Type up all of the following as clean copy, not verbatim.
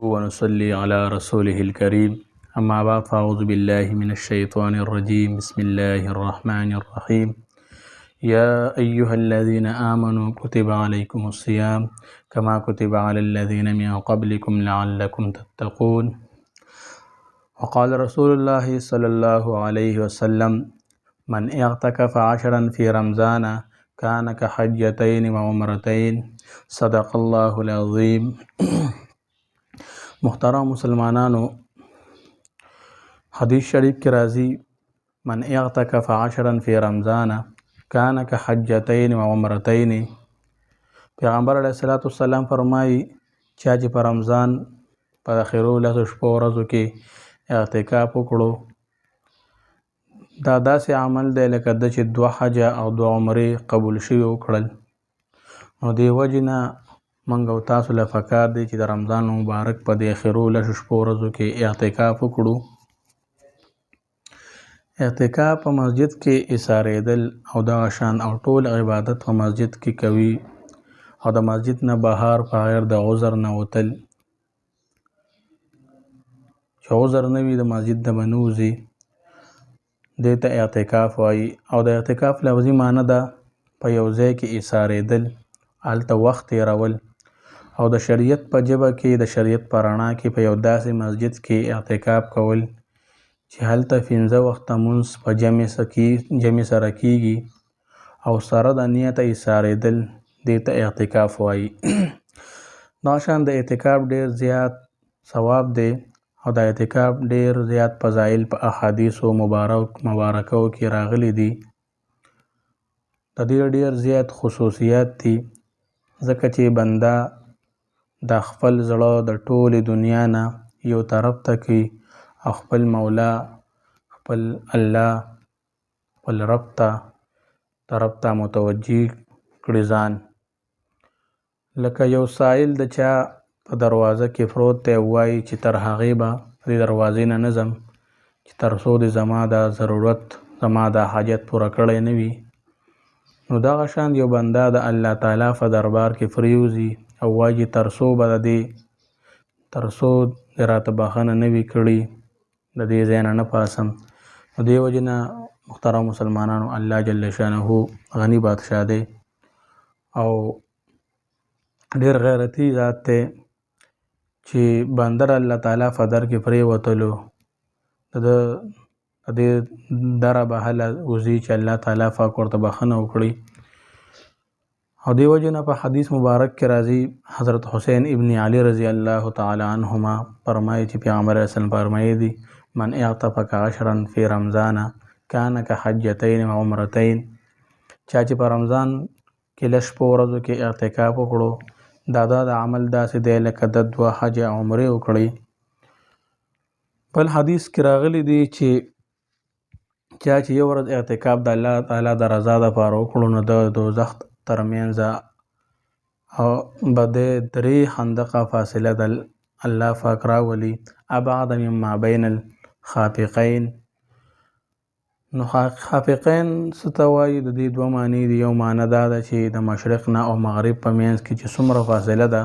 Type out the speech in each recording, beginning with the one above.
ونصلي على رسوله الكريم أما بعد فأعوذ بالله من الشيطان الرجيم بسم الله الرحمن الرحيم يا أيها الذين آمنوا كتب عليكم الصيام كما كتب على الذين من قبلكم لعلكم تتقون وقال رسول الله صلى الله عليه وسلم من اعتكف عشرا في رمضان كان كحجتين وعمرتين صدق الله العظيم. محترم مسلمانانو، حدیث شریف کی راضی من اعتکف عشرا فی رمضان کان کحجتین و عمرتین. پیغمبر علیه الصلاۃ والسلام فرمایي چې په رمضان په اخرو لسو شپو ورځو کې اعتکاف وکړو دا داسې عمل دی لکه د چې 2 حج او 2 عمرې قبول شوي وکړل. نو دې وجې نه موږ او تاسو له پکار دی چې د رمضان مبارک په د اخرو لسو شپو ورځو کې اعتکاف وکړو. اعتکاف په مسجد کې ایسارېدل او دغه شان او ټول عبادت په مسجد کې کوي او د مسجد نه بهر په غیر د عذر نه وتل، چې عذر نه وي د مسجد نه به نه وځي، دې ته اعتکاف وایي. او د اعتکاف لفظي معنی ده په یو ځای کې ایسارېدل، هلته وخت تېرول او د شریعت په ژبه کې د شریعت په رڼا کې په یو داسې مسجد کې اعتکاف کول چې هلته 15 وخته مونځ په جمع سره کیږي او سره د نیت ایسارېدل، دې ته اعتکاف وایي. دا شان د اعتکاف ډیر زیات ثواب دی او د اعتکاف ډیر زیات فضایل په احادیثو مبارکو کې راغلي دي. د دې ډیر زیات خصوصیات دي ځکه چې بنده د خپل زړه د ټولې دنیا نه یو طرف ته کوي او خپل مولا خپل الله خپل رب ته طرف ته متوجه کړي ځان. لکه یو سائل د چا په دروازه کې پروت دی، وایي چې تر هغې به د دروازې نه نظم چې تر څو د زما د ضرورت زما د حاجت پوره کړی نه وي. نو دغه شان یو بنده د الله تعالی په دربار کې پریوځي او وایي چې تر څو به د راته بخښنه نه وي کړې د دې ځای نه پاسم. نو دې وجې نه محترم مسلمانانو، الله جل شانه غني بادشاه دی او ډیر غیرتي ذات دی چې بنده الله تعالی په در کې پرېوتلو د دې دره به هله وځي چې الله تعالی پاک ورته بخښنه وکړي. او دې وجې نه په حدیث مبارک کې راځي، حضرت حسین ابن علی رضی الله تعالی عنهما فرمایي چې پیغمبر علیه السلام فرمایي دي من اعتکف عشرا فی رمضان کان کحجتین و عمرتین. چا چې په رمضان کې لږ شپو ورځو کې اعتکاف وکړو دا د عمل داسې دی لکه د 2 حج او عمرې وکړي. بل حدیث کې راغلی دی چې چا چې یو ورځ اعتکاف د الله تعالی د رضا دپاره وکړو نو د دوزخ ترمنځ به د 3 خندقه فاصله د الله پاک راولي ابعد مما بین الخافقین. نو خافقین څه ته وایي؟ د دې 2 معنی دي. یو معنی دا ده چې د مشرق نه او مغرب په منځ کې چې څومره فاصله ده،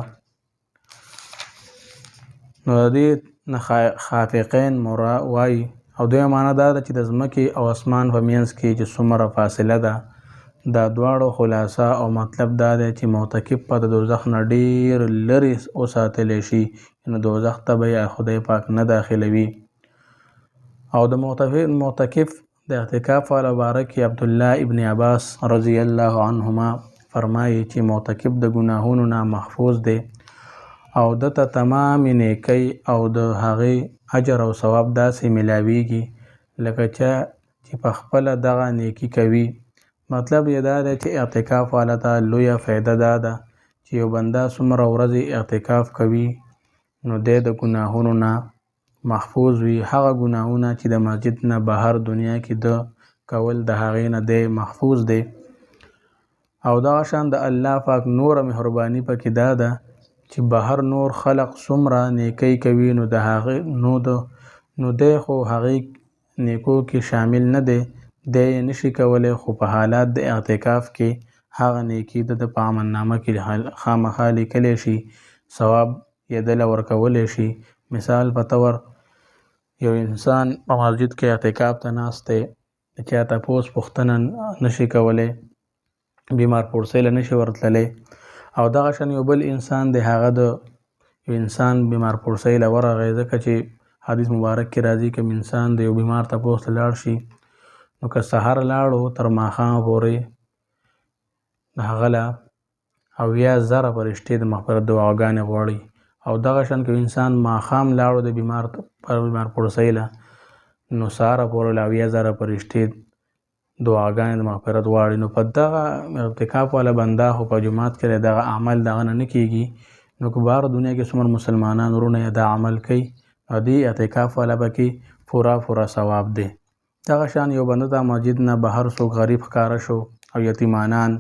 نو د دې نه خافقین وایي. او دوی معنی دا ده چې د ځمکې او اسمان په منځ کې چې څومره فاصله ده. دا دواړو خلاصه او مطلب دا دی چې معتکف په د دوزخ نه ډیر لرې وساتلی شي، نو دوزخ ته به یې خدای پاک نه داخلوي. او د معتکف د اعتکاف والا باره کې عبدالله ابن عباس رضی الله عنهما فرمایي چې معتکف د ګناهونو نه محفوظ دی او دته تمام نیکی او د هغې اجر او ثواب داسې ملاویږي لکه چې په خپله دغه نیکی کوي. مطلب یې دا دی چې اعتکاف والا ته لویه فایده دا ده چې یو بنده څومره ورځې اعتکاف کوي نو دی د ګناهونو نه محفوظ وي. هغه ګناهونه چې د مسجد نه بهر دنیا کې د کول د هغې نه دی محفوظ دی. او دغه شان د الله پاک نوره مهرباني پکې دا ده چې بهر نور خلق څومره نیکی کوي نو د هغې نو دی خو هغې نیکو کې شامل نه دی، دی نشي کولی، خو په حالات د اعتکاف کې هغه نیکي د په عمل نامه کې خامخا لیکلی شي، ثواب کېدل ورکولی شي. مثال په طور یو انسان په مسجد کې اعتکاف ته ناست دی، د چا تپوس پوښتنه نشي کولی، بیمار پړسۍ له نشي ورتللی، او دغه شان یو بل انسان دی، هغه د یو انسان بیمار پړسۍ له ورغی، ځکه چې حدیث مبارک کې راځي کوم انسان د یو بیمار تپوس ته لاړ شي نو که سحر لاړو تر ماښامه پورې د هغه له 80,000 فرشتې د مغفرت دعاګانې غواړي. او دغه شان که انسان ماښام لاړو د بیمار پړسۍ له نو سهاره پورې له 80,000 فرشتې دعاګانې د مغفرت غواړي. نو په دغه اعتکاف والا بنده خو په جومات کې دغه عمل دغه نه کېږي، نو که بهر دنیا کې څومره مسلمانان ورونه یې دا عمل کوي او دې اعتکاف والا پکې پوره ثواب دی. دغه شان یو بنده ته مسجد نه بهر څوک غریب ښکاره شو او یتیمانان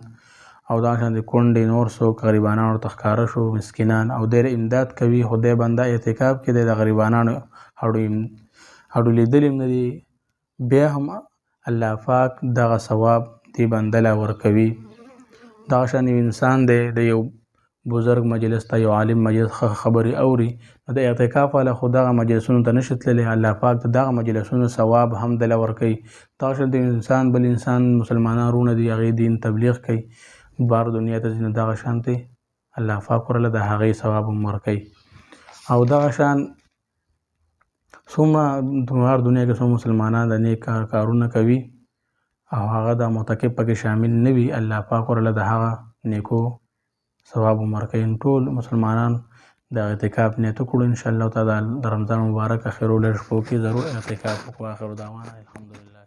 او دغه شان د کونډې نور څوک غریبانان ورته ښکاره شو، مسکینان، او دی امداد کوي، خو دی بنده اعتکاف کې دی د غریبانانو هډو لیدلي هم نه دي، بیا هم الله پاک دغه ثواب دې بنده له ورکوي. دغه شان یو انسان دی د یو بزرګ مجلس ته، یو عالم مجلس خبرې اوري، نو د اعتکاف والا خو دغه مجلسونو ته نشي تللی، الله پاک دغه مجلسونو ثواب هم دله ورکوي. دغه شان د انسان بل انسان مسلمانان رونه دي، هغې دین تبلیغ کوي، بار دنیا ته ځي، نو دغه شانتې الله پاک ورله د هغې ثواب هم ورکوي. او دغه شان څومره بار دنیا کې څومره مسلمانان د نیک کارونه کوي او هغه د معتکف پکې شامل نه وي، الله پاک ورله د هغه نیکو ثواب هم ورکوي. ټول مسلمانان د اعتکاف نیت وکړو، انشاءالله تعالی د رمضان مبارک اخرو لږ شپو کې ضرور اعتکاف وکړو. آخر دعوانا الحمدلله.